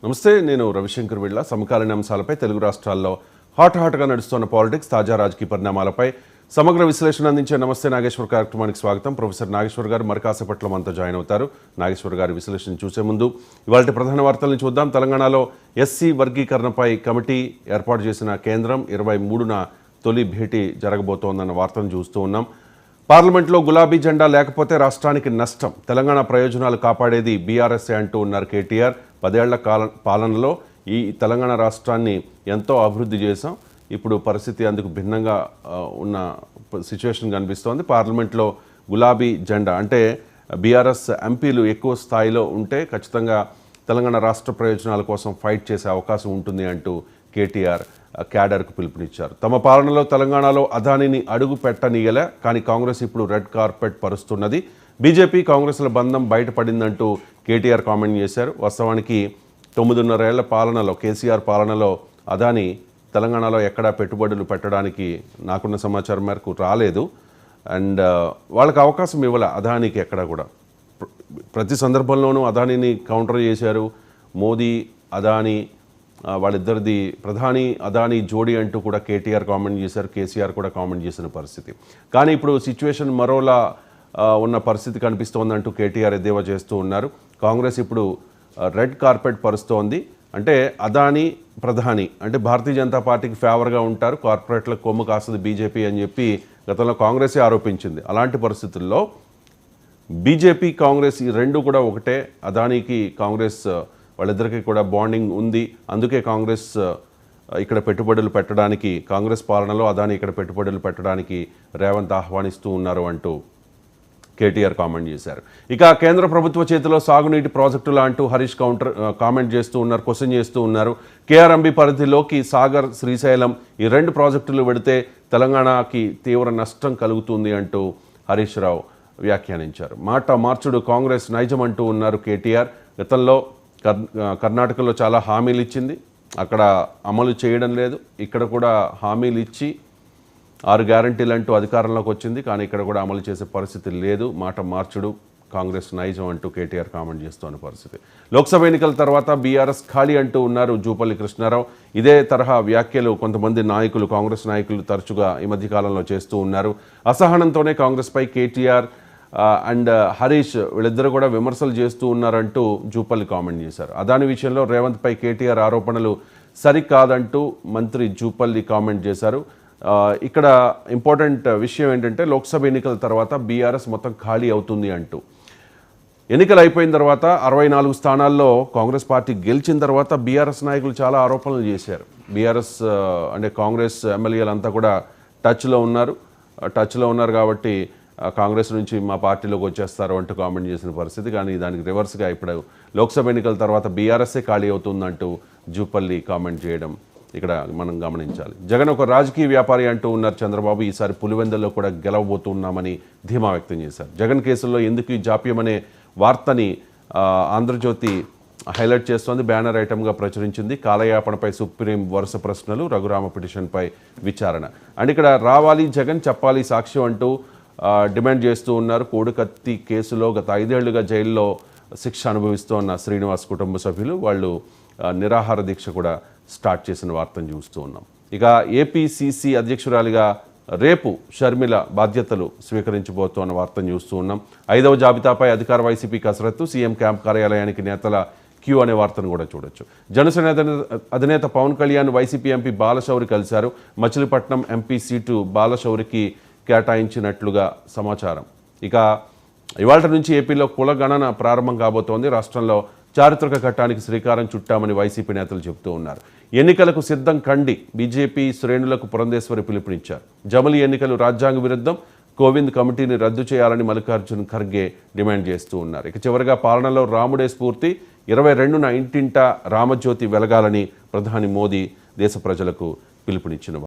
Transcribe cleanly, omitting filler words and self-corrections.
నమస్తే, నేను రవిశంకర్ విళ్ళ. సమకాలీన అంశాలపై తెలుగు రాష్ట్రాల్లో హాట్గా నడుస్తున్న పాలిటిక్స్, తాజా రాజకీయ పరిణామాలపై సమగ్ర విశ్లేషణ అందించే నమస్తే నాగేశ్వర్ కార్యక్రమానికి స్వాగతం. ప్రొఫెసర్ నాగేశ్వర్ గారు మరి కాసేపట్లో మనతో జాయిన్ అవుతారు. నాగేశ్వర్ గారి విశ్లేషణ చూసే ముందు ఇవాళ ప్రధాన వార్తలను చూద్దాం. తెలంగాణలో ఎస్సీ వర్గీకరణపై కమిటీ ఏర్పాటు చేసిన కేంద్రం 23న తొలి భేటీ జరగబోతోందన్న వార్తను చూస్తూ ఉన్నాం. పార్లమెంట్లో గులాబీ జెండా లేకపోతే రాష్ట్రానికి నష్టం, తెలంగాణ ప్రయోజనాలు కాపాడేది బీఆర్ఎస్ఏ అంటూ ఉన్నారు కేటీఆర్. 10 ఏళ్ల పాలనలో ఈ తెలంగాణ రాష్ట్రాన్ని ఎంతో అభివృద్ధి చేశాం, ఇప్పుడు పరిస్థితి అందుకు భిన్నంగా ఉన్న సిచ్యువేషన్ కనిపిస్తోంది. పార్లమెంట్లో గులాబీ జెండా అంటే బీఆర్ఎస్ ఎంపీలు ఎక్కువ స్థాయిలో ఉంటే ఖచ్చితంగా తెలంగాణ రాష్ట్ర ప్రయోజనాల కోసం ఫైట్ చేసే అవకాశం ఉంటుంది అంటూ కేటీఆర్ క్యాడర్కు పిలుపునిచ్చారు. తమ పాలనలో తెలంగాణలో అదానిని అడుగు పెట్టనీయలే, కానీ కాంగ్రెస్ ఇప్పుడు రెడ్ కార్పెట్ పరుస్తున్నది, బీజేపీ కాంగ్రెస్ల బంధం బయటపడిందంటూ కేటీఆర్ కామెంట్ చేశారు. వాస్తవానికి 9.5 ఏళ్ల పాలనలో, కేసీఆర్ పాలనలో అదాని తెలంగాణలో ఎక్కడా పెట్టుబడులు పెట్టడానికి నాకున్న సమాచారం మేరకు రాలేదు. అండ్ వాళ్ళకి అవకాశం ఇవ్వలే అదానికి ఎక్కడ కూడా. ప్రతి సందర్భంలోనూ అదానిని కౌంటర్ చేశారు. మోదీ అదాని వాళ్ళిద్దరిది ప్రధాని అదాని జోడీ అంటూ కూడా కేటీఆర్ కామెంట్ చేశారు, కేసీఆర్ కూడా కామెంట్ చేసిన పరిస్థితి. కానీ ఇప్పుడు సిచ్యువేషన్ మరోలా ఉన్న పరిస్థితి కనిపిస్తోందంటూ కేటీఆర్ ఎద్దేవా చేస్తూ ఉన్నారు. కాంగ్రెస్ ఇప్పుడు రెడ్ కార్పెట్ పరుస్తోంది. అంటే అదాని ప్రధాని అంటే భారతీయ జనతా పార్టీకి ఫేవర్గా ఉంటారు, కార్పొరేట్లకు కొమ్ము కాస్తుంది బీజేపీ అని చెప్పి గతంలో కాంగ్రెసే ఆరోపించింది. అలాంటి పరిస్థితుల్లో బీజేపీ కాంగ్రెస్ ఈ రెండు కూడా ఒకటే. అదానికి కాంగ్రెస్ వాళ్ళిద్దరికీ కూడా బాండింగ్ ఉంది, అందుకే కాంగ్రెస్ ఇక్కడ పెట్టుబడులు పెట్టడానికి, కాంగ్రెస్ పాలనలో అదాని ఇక్కడ పెట్టుబడులు పెట్టడానికి రేవంత్ ఆహ్వానిస్తూ ఉన్నారు అంటూ కేటీఆర్ కామెంట్ చేశారు. ఇక కేంద్ర ప్రభుత్వ చేతిలో సాగునీటి ప్రాజెక్టులు అంటూ హరీష్ కామెంట్ చేస్తూ ఉన్నారు, క్వశ్చన్ చేస్తూ ఉన్నారు. కేఆర్ఎంబీ పరిధిలోకి సాగర్, శ్రీశైలం ఈ 2 ప్రాజెక్టులు పెడితే తెలంగాణకి తీవ్ర నష్టం కలుగుతుంది అంటూ హరీష్ రావు వ్యాఖ్యానించారు. మాట మార్చుడు కాంగ్రెస్ నైజం అంటూ ఉన్నారు కేటీఆర్. గతంలో కర్ణాటకలో చాలా హామీలు ఇచ్చింది, అక్కడ అమలు చేయడం లేదు. ఇక్కడ కూడా హామీలు ఇచ్చి 6 గ్యారంటీలు అంటూ అధికారంలోకి వచ్చింది, కానీ ఇక్కడ కూడా అమలు చేసే పరిస్థితి లేదు. మాట మార్చుడు కాంగ్రెస్ నైజం అంటూ కేటీఆర్ కామెంట్ చేస్తున్న పరిస్థితి. లోక్సభ ఎన్నికల తర్వాత బీఆర్ఎస్ ఖాళీ అంటూ ఉన్నారు జూపల్లి కృష్ణారావు. ఇదే తరహా వ్యాఖ్యలు కొంతమంది నాయకులు, కాంగ్రెస్ నాయకులు తరచుగా ఈ మధ్యకాలంలో చేస్తూ ఉన్నారు. అసహనంతోనే కాంగ్రెస్పై కేటీఆర్ అండ్ హరీష్ వీళ్ళిద్దరూ కూడా విమర్శలు చేస్తూ ఉన్నారంటూ జూపల్లి కామెంట్ చేశారు. అదాని విషయంలో రేవంత్పై కేటీఆర్ ఆరోపణలు సరికాదంటూ మంత్రి జూపల్లి కామెంట్ చేశారు. ఇక్కడ ఇంపార్టెంట్ విషయం ఏంటంటే లోక్సభ ఎన్నికల తర్వాత బీఆర్ఎస్ మొత్తం ఖాళీ అవుతుంది అంటూ. ఎన్నికలు అయిపోయిన తర్వాత 64 స్థానాల్లో కాంగ్రెస్ పార్టీ గెలిచిన తర్వాత బీఆర్ఎస్ నాయకులు చాలా ఆరోపణలు చేశారు. బీఆర్ఎస్ అంటే కాంగ్రెస్ ఎమ్మెల్యేలంతా కూడా టచ్లో ఉన్నారు కాబట్టి కాంగ్రెస్ నుంచి మా పార్టీలోకి వచ్చేస్తారు అంటూ కామెంట్ చేసిన పరిస్థితి. కానీ దానికి రివర్స్గా ఇప్పుడు లోక్సభ ఎన్నికల తర్వాత బీఆర్ఎస్ఏ ఖాళీ అవుతుందంటూ జూపల్లి కామెంట్ చేయడం ఇక్కడ మనం గమనించాలి. జగన్ ఒక రాజకీయ వ్యాపారి అంటూ ఉన్నారు చంద్రబాబు. ఈసారి పులివెందుల్లో కూడా గెలవబోతున్నామని ధీమా వ్యక్తం చేశారు. జగన్ కేసుల్లో ఎందుకు ఈ జాప్యం అనే వార్తని ఆంధ్రజ్యోతి హైలైట్ చేస్తోంది, బ్యానర్ ఐటమ్గా ప్రచురించింది. కాలయాపనపై సుప్రీం వరుస ప్రశ్నలు, రఘురామ పిటిషన్పై విచారణ. అండ్ ఇక్కడ రావాలి జగన్, చెప్పాలి సాక్ష్యం అంటూ డిమాండ్ చేస్తూ ఉన్నారు. కోడికత్తి కేసులో గత 5 ఏళ్లుగా జైల్లో శిక్ష అనుభవిస్తున్న శ్రీనివాస్ కుటుంబ సభ్యులు వాళ్ళు నిరాహార దీక్ష కూడా స్టార్ట్ చేసిన వార్తను చూస్తూ ఉన్నాం. ఇక ఏపీసీసీ అధ్యక్షురాలిగా రేపు షర్మిల బాధ్యతలు స్వీకరించబోతున్న వార్తను చూస్తూ ఉన్నాం. 5వ జాబితాపై అధికార వైసీపీ కసరత్తు, సీఎం క్యాంప్ కార్యాలయానికి నేతల క్యూ అనే వార్తను కూడా చూడొచ్చు. జనసేన అధినేత పవన్ కళ్యాణ్ వైసీపీ ఎంపీ బాలశౌరి కలిశారు. మచిలీపట్నం ఎంపీ సీటు బాలశౌరికి కేటాయించినట్లుగా సమాచారం. ఇక ఇవాళ నుంచి ఏపీలో కులగణన ప్రారంభం కాబోతోంది. రాష్ట్రంలో చారిత్రక ఘట్టానికి శ్రీకారం చుట్టామని వైసీపీ నేతలు చెబుతూ ఉన్నారు. ఎన్నికలకు సిద్ధం కండి, బీజేపీ శ్రేణులకు పురంధేశ్వరి పిలుపునిచ్చారు. జమిలి ఎన్నికలు రాజ్యాంగ విరుద్ధం, కోవింద్ కమిటీని రద్దు చేయాలని మల్లికార్జున్ ఖర్గే డిమాండ్ చేస్తూ ఉన్నారు. ఇక చివరిగా పాలనలో రాముడే స్ఫూర్తి, 22న ఇంటింటా రామజ్యోతి వెలగాలని ప్రధాని మోదీ దేశ ప్రజలకు పిలుపునిచ్చిన